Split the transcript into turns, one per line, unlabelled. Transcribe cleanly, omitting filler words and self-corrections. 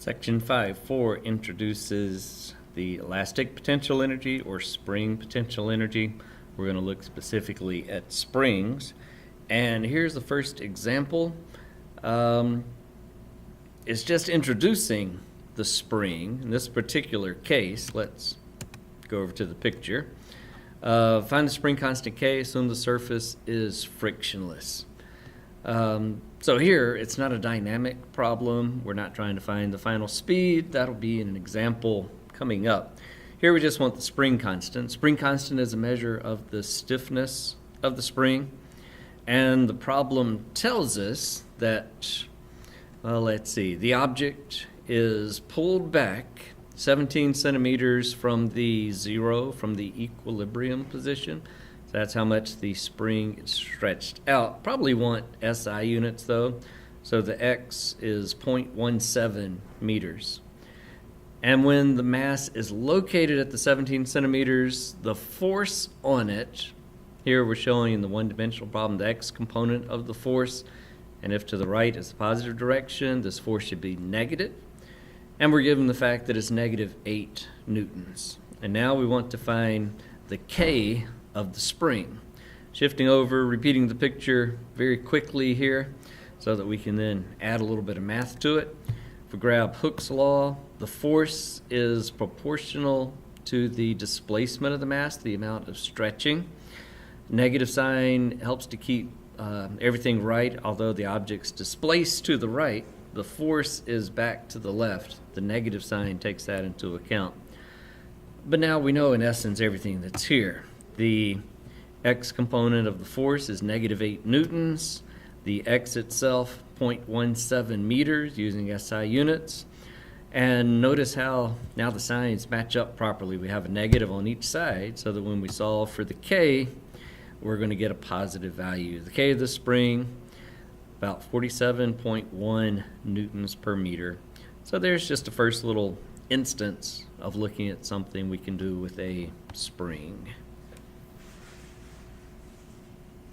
Section 5.4 introduces the elastic potential energy or spring potential energy. We're going to look specifically at springs. And here's the first example. It's just introducing the spring. In this particular case, let's go over to the picture. Find the spring constant K, assume the surface is frictionless. So here, it's not a dynamic problem. We're not trying to find the final speed. That'll be an example coming up. Here we just want the spring constant. Spring constant is a measure of the stiffness of the spring. And the problem tells us that, well, let's see, the object is pulled back 17 centimeters from the zero, from the equilibrium position. So that's how much the spring is stretched out. Probably want SI units though. So the X is 0.17 meters. And when the mass is located at the 17 centimeters, the force on it, here we're showing in the one-dimensional problem the X component of the force, and if to the right is the positive direction, this force should be negative. And we're given the fact that it's negative 8 newtons. And now we want to find the K of the spring. Shifting over, repeating the picture very quickly here so that we can then add a little bit of math to it. If we grab Hooke's law, the force is proportional to the displacement of the mass, the amount of stretching. Negative sign helps to keep everything right, although the object's displaced to the right, the force is back to the left. The negative sign takes that into account. But now we know in essence everything that's here. The X component of the force is negative 8 newtons. The X itself, 0.17 meters using SI units. And notice how now the signs match up properly. We have a negative on each side so that when we solve for the K, we're going to get a positive value. The K of the spring, about 47.1 newtons per meter. So there's just a first little instance of looking at something we can do with a spring.